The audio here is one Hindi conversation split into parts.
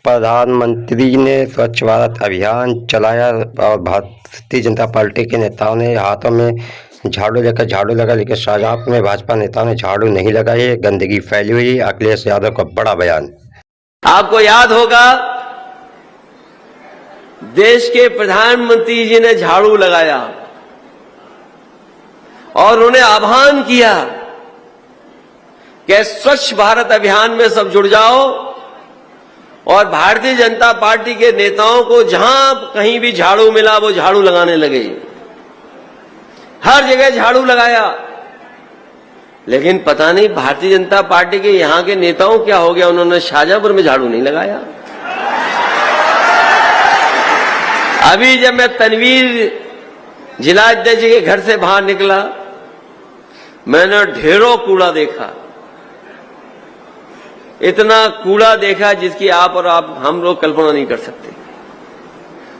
प्रधानमंत्री ने स्वच्छ भारत अभियान चलाया और भारतीय जनता पार्टी के नेताओं ने हाथों में झाड़ू लगा, लेकिन शाहजहांपुर में भाजपा नेताओं ने झाड़ू नहीं लगाई। गंदगी फैली हुई। अखिलेश यादव का बड़ा बयान। आपको याद होगा, देश के प्रधानमंत्री जी ने झाड़ू लगाया और उन्हें आह्वान किया कि स्वच्छ भारत अभियान में सब जुड़ जाओ और भारतीय जनता पार्टी के नेताओं को जहां कहीं भी झाड़ू मिला वो झाड़ू लगाने लगे। हर जगह झाड़ू लगाया, लेकिन पता नहीं भारतीय जनता पार्टी के यहां के नेताओं क्या हो गया, उन्होंने शाहजहांपुर में झाड़ू नहीं लगाया। अभी जब मैं तनवीर जिलाध्यक्ष के घर से बाहर निकला, मैंने ढेरों कूड़ा देखा, इतना कूड़ा देखा जिसकी आप और हम लोग कल्पना नहीं कर सकते।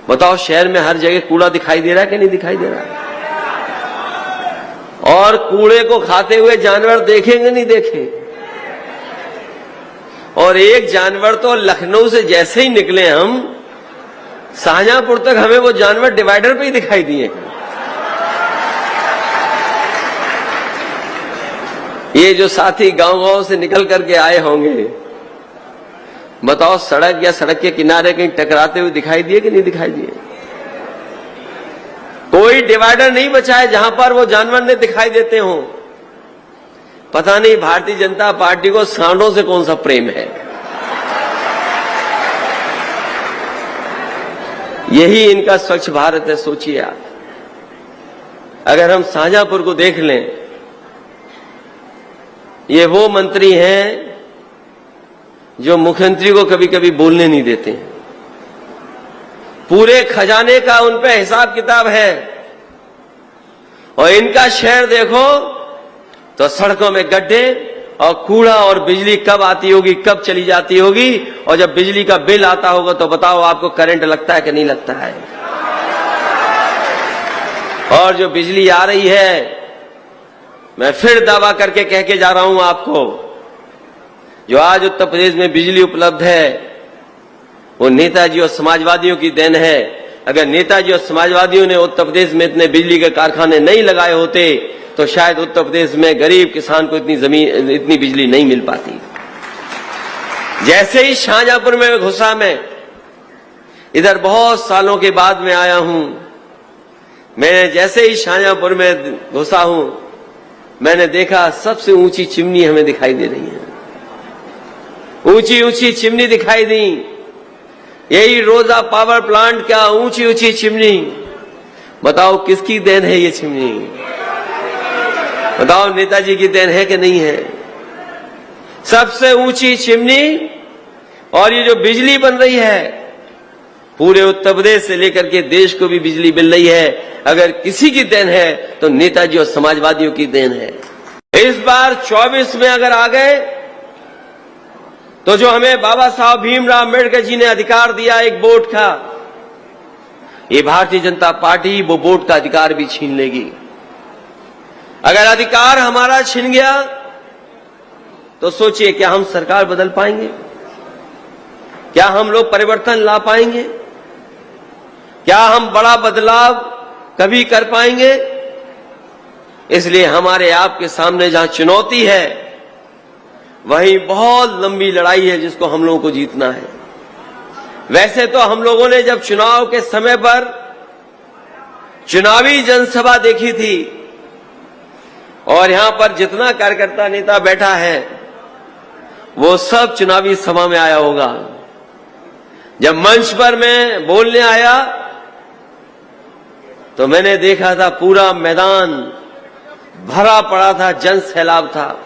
बताओ, शहर में हर जगह कूड़ा दिखाई दे रहा है कि नहीं दिखाई दे रहा? और कूड़े को खाते हुए जानवर देखेंगे नहीं देखे? और एक जानवर तो लखनऊ से जैसे ही निकले हम शाहजहांपुर तक, हमें वो जानवर डिवाइडर पे ही दिखाई दिए। ये जो साथी गांव-गांव से निकल करके आए होंगे, बताओ सड़क या सड़क के किनारे कहीं टकराते हुए दिखाई दिए कि नहीं दिखाई दिए? कोई डिवाइडर नहीं बचा है जहां पर वो जानवर ने दिखाई देते हो। पता नहीं भारतीय जनता पार्टी को सांडों से कौन सा प्रेम है। यही इनका स्वच्छ भारत है। सोचिए आप, अगर हम शाहजहांपुर को देख लें, ये वो मंत्री हैं जो मुख्यमंत्री को कभी कभी बोलने नहीं देते। पूरे खजाने का उन पे हिसाब किताब है। और इनका शहर देखो तो सड़कों में गड्ढे और कूड़ा, और बिजली कब आती होगी, कब चली जाती होगी, और जब बिजली का बिल आता होगा तो बताओ आपको करंट लगता है कि नहीं लगता है? और जो बिजली आ रही है, मैं फिर दावा करके कह के जा रहा हूं आपको, जो आज उत्तर प्रदेश में बिजली उपलब्ध है वो नेताजी और समाजवादियों की देन है। अगर नेताजी और समाजवादियों ने उत्तर प्रदेश में इतने बिजली के कारखाने नहीं लगाए होते तो शायद उत्तर प्रदेश में गरीब किसान को इतनी बिजली नहीं मिल पाती। जैसे ही शाहजहांपुर में घुसा, मैं इधर बहुत सालों के बाद में आया हूं, मैं जैसे ही शाहजहांपुर में घुसा हूं, मैंने देखा सबसे ऊंची चिमनी हमें दिखाई दे रही है। ऊंची ऊंची चिमनी दिखाई दी। यही रोजा पावर प्लांट, क्या ऊंची ऊंची चिमनी। बताओ किसकी देन है ये चिमनी? बताओ नेताजी की देन है कि नहीं है? सबसे ऊंची चिमनी। और ये जो बिजली बन रही है, पूरे उत्तर प्रदेश से लेकर के देश को भी बिजली मिल रही है। अगर किसी की देन है तो नेताजी और समाजवादियों की देन है। इस बार 24 में अगर आ गए तो जो हमें बाबा साहब भीमराव अम्बेडकर जी ने अधिकार दिया एक वोट का, ये भारतीय जनता पार्टी वो वोट का अधिकार भी छीन लेगी। अगर अधिकार हमारा छिन गया तो सोचिए, क्या हम सरकार बदल पाएंगे? क्या हम लोग परिवर्तन ला पाएंगे? क्या हम बड़ा बदलाव कभी कर पाएंगे? इसलिए हमारे आपके सामने जहां चुनौती है, वहीं बहुत लंबी लड़ाई है जिसको हम लोगों को जीतना है। वैसे तो हम लोगों ने जब चुनाव के समय पर चुनावी जनसभा देखी थी, और यहां पर जितना कार्यकर्ता नेता बैठा है वो सब चुनावी सभा में आया होगा। जब मंच पर मैं बोलने आया तो मैंने देखा था पूरा मैदान भरा पड़ा था, जन सैलाब था।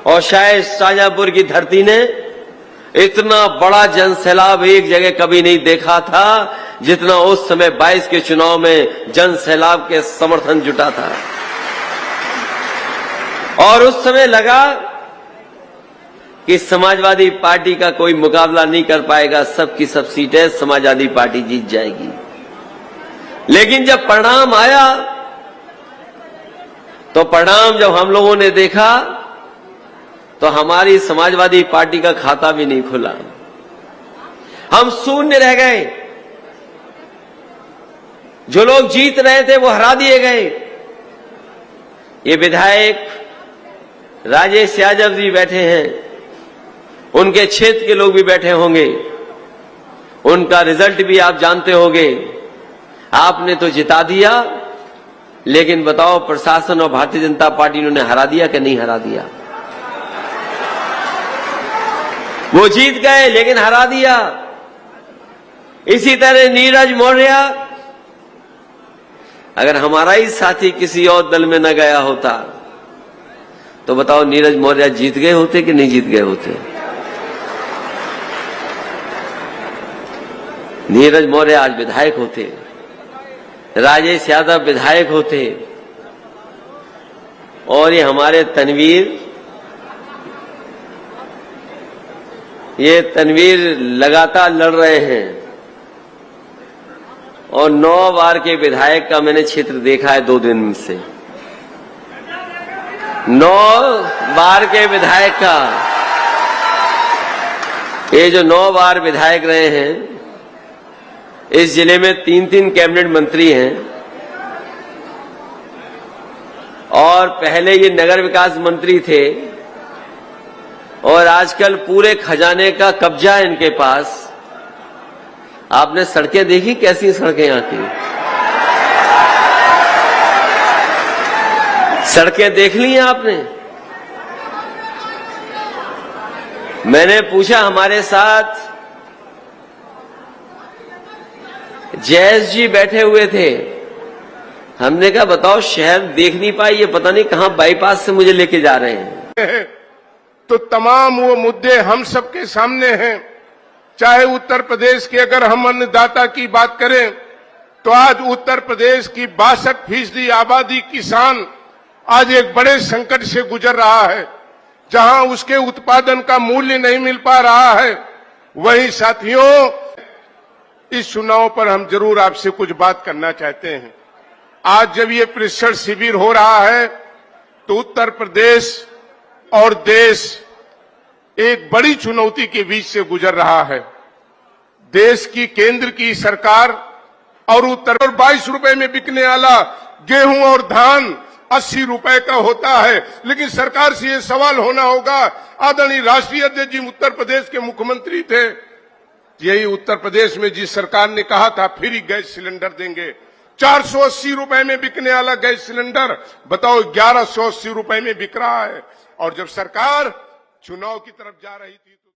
और शायद शाहजहांपुर की धरती ने इतना बड़ा जन सैलाब एक जगह कभी नहीं देखा था जितना उस समय 22 के चुनाव में जन सैलाब के समर्थन जुटा था। और उस समय लगा कि समाजवादी पार्टी का कोई मुकाबला नहीं कर पाएगा, सबकी सब सीटें समाजवादी पार्टी जीत जाएगी। लेकिन जब परिणाम आया तो परिणाम जब हम लोगों ने देखा तो हमारी समाजवादी पार्टी का खाता भी नहीं खुला। हम शून्य रह गए। जो लोग जीत रहे थे वो हरा दिए गए। ये विधायक राजेश यादव जी बैठे हैं, उनके क्षेत्र के लोग भी बैठे होंगे, उनका रिजल्ट भी आप जानते होंगे। आपने तो जिता दिया, लेकिन बताओ प्रशासन और भारतीय जनता पार्टी ने हरा दिया कि नहीं हरा दिया? वो जीत गए लेकिन हरा दिया। इसी तरह नीरज मौर्य, अगर हमारा ही साथी किसी और दल में न गया होता तो बताओ नीरज मौर्य जीत गए होते कि नहीं जीत गए होते? नीरज मौर्य आज विधायक होते, राजेश यादव विधायक होते, और ये हमारे तनवीर लगातार लड़ रहे हैं। और 9 बार के विधायक का मैंने क्षेत्र देखा है 2 दिन से। 9 बार के विधायक का, ये जो 9 बार विधायक रहे हैं, इस जिले में 3-3 कैबिनेट मंत्री हैं, और पहले ये नगर विकास मंत्री थे, और आजकल पूरे खजाने का कब्जा है इनके पास। आपने सड़कें देखी? कैसी सड़कें यहां की? सड़कें देख ली हैं आपने? मैंने पूछा, हमारे साथ जयेश जी बैठे हुए थे, हमने कहा बताओ शहर देख नहीं पाई, ये पता नहीं कहां बाईपास से मुझे लेके जा रहे हैं। तो तमाम वो मुद्दे हम सबके सामने हैं। चाहे उत्तर प्रदेश के अगर हम अन्नदाता की बात करें तो आज उत्तर प्रदेश की 62% आबादी किसान आज एक बड़े संकट से गुजर रहा है, जहां उसके उत्पादन का मूल्य नहीं मिल पा रहा है। वहीं साथियों, इस चुनाव पर हम जरूर आपसे कुछ बात करना चाहते हैं। आज जब ये प्रशिक्षण शिविर हो रहा है तो उत्तर प्रदेश और देश एक बड़ी चुनौती के बीच से गुजर रहा है। देश की केंद्र की सरकार और उत्तर 22 रुपए में बिकने वाला गेहूं और धान 80 रुपए का होता है। लेकिन सरकार से ये सवाल होना होगा, आदरणीय राष्ट्रीय अध्यक्ष जी उत्तर प्रदेश के मुख्यमंत्री थे, यही उत्तर प्रदेश में जिस सरकार ने कहा था फ्री गैस सिलेंडर देंगे, 480 रुपए में बिकने वाला गैस सिलेंडर बताओ 1180 रुपए में बिक रहा है। और जब सरकार चुनाव की तरफ जा रही थी